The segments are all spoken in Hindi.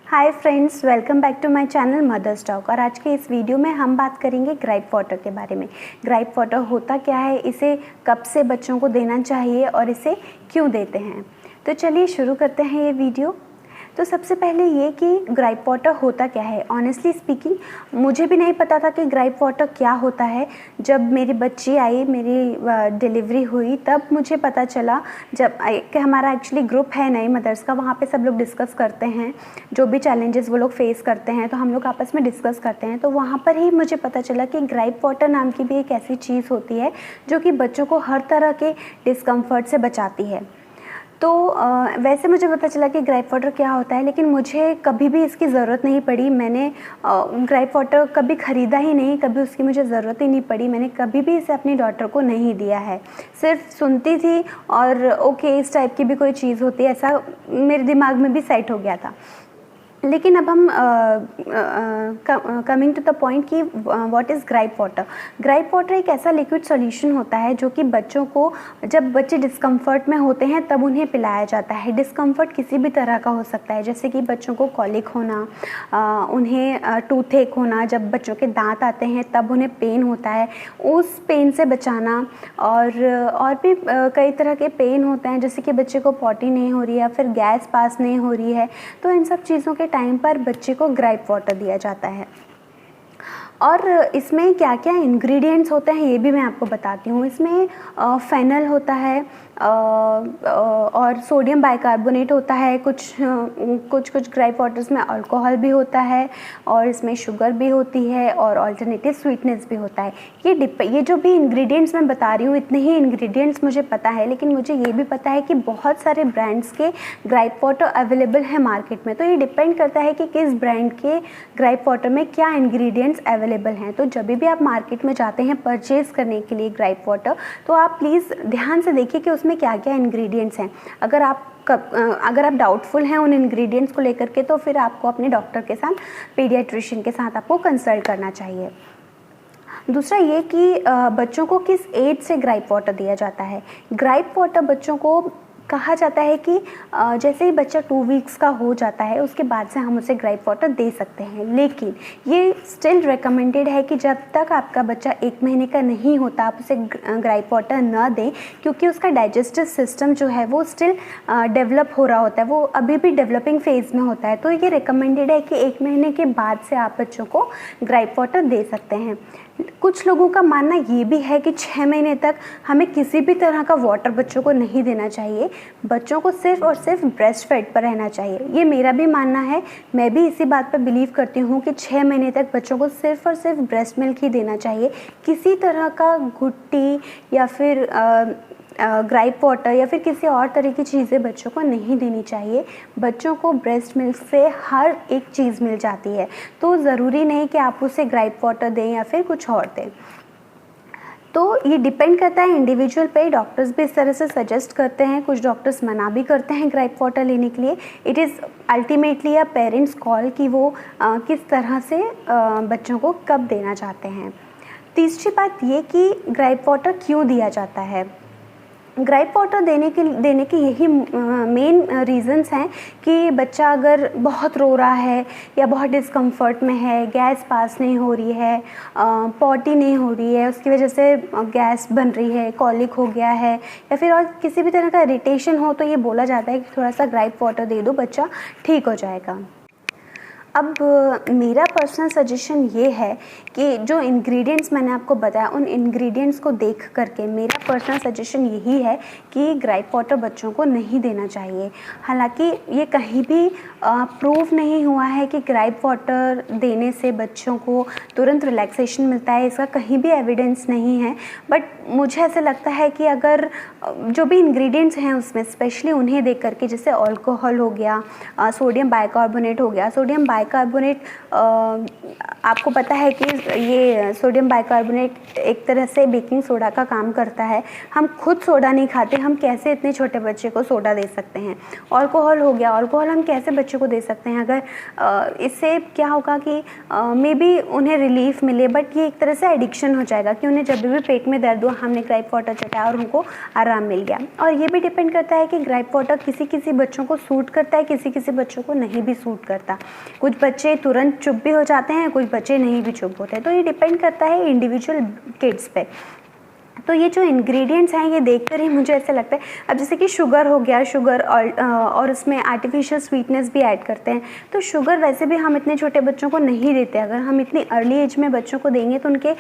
Hi friends, welcome back to my channel Mothers Talk. और आज के इस वीडियो में हम बात करेंगे ग्राइप वाटर के बारे में। ग्राइप वाटर होता क्या है, इसे कब से बच्चों को देना चाहिए और इसे क्यों देते हैं। तो चलिए शुरू करते हैं ये वीडियो। तो सबसे पहले ये कि ग्राइप वाटर होता क्या है। ऑनेस्टली स्पीकिंग मुझे भी नहीं पता था कि ग्राइप वाटर क्या होता है। जब मेरी बच्ची आई, मेरी डिलीवरी हुई, तब मुझे पता चला। जब कि हमारा एक्चुअली ग्रुप है नई मदर्स का, वहाँ पे सब लोग डिस्कस करते हैं जो भी चैलेंजेस वो लोग फेस करते हैं, तो हम लोग आपस में डिस्कस करते हैं। तो वहाँ पर ही मुझे पता चला कि ग्राइप वाटर नाम की भी एक ऐसी चीज़ होती है जो कि बच्चों को हर तरह के डिस्कम्फर्ट से बचाती है। तो वैसे मुझे पता चला कि ग्राइप वाटर क्या होता है, लेकिन मुझे कभी भी इसकी ज़रूरत नहीं पड़ी। मैंने ग्राइप वाटर कभी ख़रीदा ही नहीं, कभी उसकी मुझे ज़रूरत ही नहीं पड़ी। मैंने कभी भी इसे अपनी डॉटर को नहीं दिया है। सिर्फ सुनती थी और ओके इस टाइप की भी कोई चीज़ होती है, ऐसा मेरे दिमाग में भी सेट हो गया था। लेकिन अब हम कमिंग टू द पॉइंट कि what is gripe water. Gripe water एक ऐसा लिक्विड सॉल्यूशन होता है जो कि बच्चों को, जब बच्चे डिस्कम्फर्ट में होते हैं तब उन्हें पिलाया जाता है। डिस्कम्फर्ट किसी भी तरह का हो सकता है, जैसे कि बच्चों को कॉलिक होना, उन्हें टूथ एक होना, जब बच्चों के दांत आते हैं तब उन्हें पेन होता है, उस पेन से बचाना। और भी कई तरह के पेन होते हैं, जैसे कि बच्चे को पॉटी नहीं हो रही है या फिर गैस पास नहीं हो रही है, तो इन सब चीज़ों के टाइम पर बच्चे को ग्राइप वाटर दिया जाता है। और इसमें क्या क्या इंग्रेडिएंट्स होते हैं ये भी मैं आपको बताती हूँ। इसमें फेनल होता है और सोडियम बाइकार्बोनेट होता है। कुछ ग्राइप वाटर्स में अल्कोहल भी होता है और इसमें शुगर भी होती है और अल्टरनेटिव स्वीटनेस भी होता है। ये जो भी इंग्रेडिएंट्स मैं बता रही हूँ, इतने ही इंग्रेडिएंट्स मुझे पता है, लेकिन मुझे ये भी पता है कि बहुत सारे ब्रांड्स के ग्राइप वाटर अवेलेबल है मार्केट में। तो ये डिपेंड करता है कि किस ब्रांड के ग्राइप वाटर में क्या इंग्रेडिएंट्स अवेलेबल हैं। तो जब भी आप मार्केट में जाते हैं परचेज़ करने के लिए ग्राइप वाटर, तो आप प्लीज़ ध्यान से देखिए कि उसमें क्या क्या इंग्रेडिएंट्स हैं। अगर आप डाउटफुल हैं उन इंग्रेडिएंट्स को लेकर के, तो फिर आपको अपने डॉक्टर के साथ, पीडियाट्रिशियन के साथ आपको कंसल्ट करना चाहिए। दूसरा ये कि बच्चों को किस एज से ग्राइप वाटर दिया जाता है। ग्राइप वाटर बच्चों को कहा जाता है कि जैसे ही बच्चा 2 वीक्स का हो जाता है उसके बाद से हम उसे ग्राइप वाटर दे सकते हैं। लेकिन ये स्टिल रिकमेंडेड है कि जब तक आपका बच्चा 1 महीने का नहीं होता आप उसे ग्राइप वाटर न दें, क्योंकि उसका डाइजेस्टिव सिस्टम जो है वो स्टिल डेवलप हो रहा होता है, वो अभी भी डेवलपिंग फेज़ में होता है। तो ये रिकमेंडेड है कि 1 महीने के बाद से आप बच्चों को ग्राइप वाटर दे सकते हैं। कुछ लोगों का मानना ये भी है कि 6 महीने तक हमें किसी भी तरह का वाटर बच्चों को नहीं देना चाहिए। बच्चों को सिर्फ और सिर्फ ब्रेस्ट फीड पर रहना चाहिए। ये मेरा भी मानना है, मैं भी इसी बात पर बिलीव करती हूँ कि 6 महीने तक बच्चों को सिर्फ और सिर्फ ब्रेस्ट मिल्क ही देना चाहिए। किसी तरह का घुट्टी या फिर ग्राइप वाटर या फिर किसी और तरह की चीज़ें बच्चों को नहीं देनी चाहिए। बच्चों को ब्रेस्ट मिल्क से हर एक चीज़ मिल जाती है, तो ज़रूरी नहीं कि आप उसे ग्राइप वाटर दें या फिर कुछ और दें। तो ये डिपेंड करता है इंडिविजुअल पे। डॉक्टर्स भी इस तरह से सजेस्ट करते हैं, कुछ डॉक्टर्स मना भी करते हैं ग्राइप वाटर लेने के लिए। It is ultimately a parents call कि वो किस तरह से बच्चों को कब देना चाहते हैं। तीसरी बात ये कि ग्राइप वाटर क्यों दिया जाता है। ग्राइप वाटर देने के यही मेन रीज़न्स हैं कि बच्चा अगर बहुत रो रहा है या बहुत डिस्कम्फर्ट में है, गैस पास नहीं हो रही है, पॉटी नहीं हो रही है, उसकी वजह से गैस बन रही है, कॉलिक हो गया है, या फिर और किसी भी तरह का इरिटेशन हो, तो ये बोला जाता है कि थोड़ा सा ग्राइप वाटर दे दो, बच्चा ठीक हो जाएगा। अब मेरा पर्सनल सजेशन ये है कि जो इंग्रेडिएंट्स मैंने आपको बताया, उन इंग्रेडिएंट्स को देख करके मेरा पर्सनल सजेशन यही है कि ग्राइप वाटर बच्चों को नहीं देना चाहिए। हालांकि ये कहीं भी प्रूव नहीं हुआ है कि ग्राइप वाटर देने से बच्चों को तुरंत रिलैक्सेशन मिलता है, इसका कहीं भी एविडेंस नहीं है। बट मुझे ऐसा लगता है कि अगर जो भी इंग्रेडिएंट्स हैं उसमें स्पेशली उन्हें देख करके, जैसे अल्कोहल हो गया, सोडियम बाइकार्बोनेट हो गया। सोडियम बाइकार्बोनेट, आपको पता है कि ये सोडियम बाइकार्बोनेट एक तरह से बेकिंग सोडा का काम करता है। हम खुद सोडा नहीं खाते, हम कैसे इतने छोटे बच्चे को सोडा दे सकते हैं। अल्कोहल हो गया, अल्कोहल हम कैसे बच्चे को दे सकते हैं? अगर इससे क्या होगा कि मे बी उन्हें रिलीफ मिले, बट ये एक तरह से एडिक्शन हो जाएगा कि उन्हें जब भी पेट में दर्द हुआ हमने ग्राइप वाटर चटाया और उनको आराम मिल गया। और ये भी डिपेंड करता है कि ग्राइप वाटर किसी किसी बच्चों को सूट करता है, किसी किसी बच्चों को नहीं भी सूट करता। कुछ बच्चे तुरंत चुप भी हो जाते हैं, कुछ बच्चे नहीं भी चुप होते हैं। तो ये डिपेंड करता है इंडिविजुअल किड्स पे। तो ये जो इंग्रेडिएंट्स हैं ये देखकर ही मुझे ऐसा लगता है, अब जैसे कि शुगर हो गया, शुगर और उसमें आर्टिफिशियल स्वीटनेस भी ऐड करते हैं। तो शुगर वैसे भी हम इतने छोटे बच्चों को नहीं देते। अगर हम इतनी अर्ली एज में बच्चों को देंगे तो उनके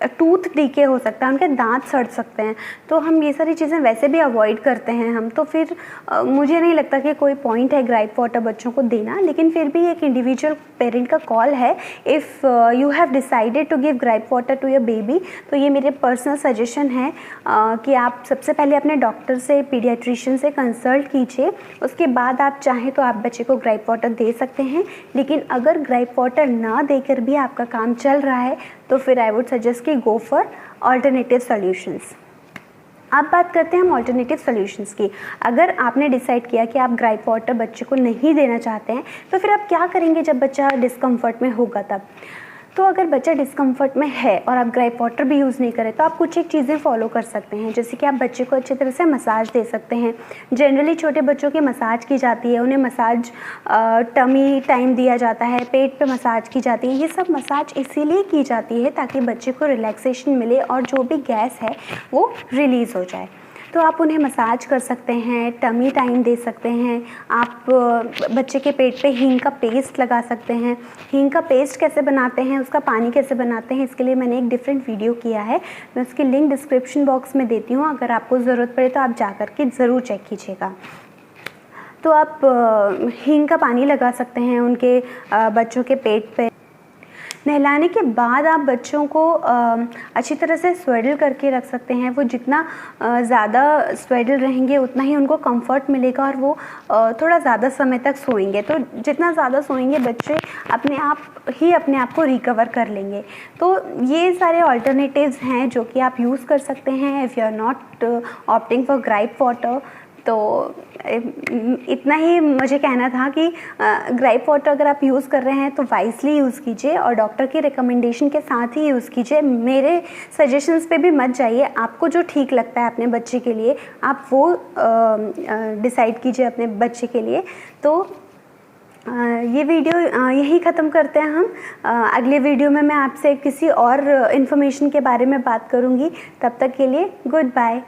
टूथ डीके हो सकता है, उनके दांत सड़ सकते हैं। तो हम ये सारी चीज़ें वैसे भी अवॉइड करते हैं हम। तो फिर मुझे नहीं लगता कि कोई पॉइंट है ग्राइप वाटर बच्चों को देना, लेकिन फिर भी एक इंडिविजुअल पेरेंट का कॉल है। If you have decided to give gripe water to your baby, तो ये मेरे पर्सनल सजेशन है कि आप सबसे पहले अपने डॉक्टर से, पीडियाट्रिशियन से कंसल्ट कीजिए। उसके बाद आप चाहें तो आप बच्चे को ग्राइप वाटर दे सकते हैं। लेकिन अगर ग्राइप वाटर ना देकर भी आपका काम चल रहा है तो फिर आई वुड सजेस्ट कि गो फॉर ऑल्टरनेटिव सॉल्यूशंस। अब बात करते हैं हम ऑल्टरनेटिव सॉल्यूशंस की। अगर आपने डिसाइड किया कि आप ग्राइप वाटर बच्चे को नहीं देना चाहते हैं तो फिर आप क्या करेंगे जब बच्चा डिस्कम्फर्ट में होगा तब? तो अगर बच्चा डिस्कम्फर्ट में है और आप ग्राइप वाटर भी यूज़ नहीं करें तो आप कुछ एक चीज़ें फॉलो कर सकते हैं। जैसे कि आप बच्चे को अच्छी तरह से मसाज दे सकते हैं। जनरली छोटे बच्चों की मसाज की जाती है, उन्हें मसाज टमी टाइम दिया जाता है, पेट पे मसाज की जाती है। ये सब मसाज इसीलिए की जाती है ताकि बच्चे को रिलैक्सेशन मिले और जो भी गैस है वो रिलीज़ हो जाए। तो आप उन्हें मसाज कर सकते हैं, टमी टाइम दे सकते हैं। आप बच्चे के पेट पे हींग का पेस्ट लगा सकते हैं। हींग का पेस्ट कैसे बनाते हैं, उसका पानी कैसे बनाते हैं, इसके लिए मैंने एक डिफरेंट वीडियो किया है। मैं उसकी लिंक डिस्क्रिप्शन बॉक्स में देती हूँ। अगर आपको ज़रूरत पड़े तो आप जा कर के ज़रूर चेक कीजिएगा। तो आप हींग का पानी लगा सकते हैं उनके बच्चों के पेट पे। नहलाने के बाद आप बच्चों को अच्छी तरह से स्वेडल करके रख सकते हैं। वो जितना ज़्यादा स्वेडल रहेंगे उतना ही उनको कंफर्ट मिलेगा और वो थोड़ा ज़्यादा समय तक सोएंगे। तो जितना ज़्यादा सोएंगे बच्चे अपने आप को रिकवर कर लेंगे। तो ये सारे ऑल्टरनेटिव्स हैं जो कि आप यूज़ कर सकते हैं if you are not opting for gripe water. तो इतना ही मुझे कहना था कि ग्राइप वाटर अगर आप यूज़ कर रहे हैं तो वाइसली यूज़ कीजिए और डॉक्टर की रिकमेंडेशन के साथ ही यूज़ कीजिए। मेरे सजेशंस पे भी मत जाइए। आपको जो ठीक लगता है अपने बच्चे के लिए आप वो डिसाइड कीजिए अपने बच्चे के लिए। तो ये वीडियो यही ख़त्म करते हैं हम। अगले वीडियो में मैं आपसे किसी और इन्फॉर्मेशन के बारे में बात करूँगी। तब तक के लिए गुड बाय।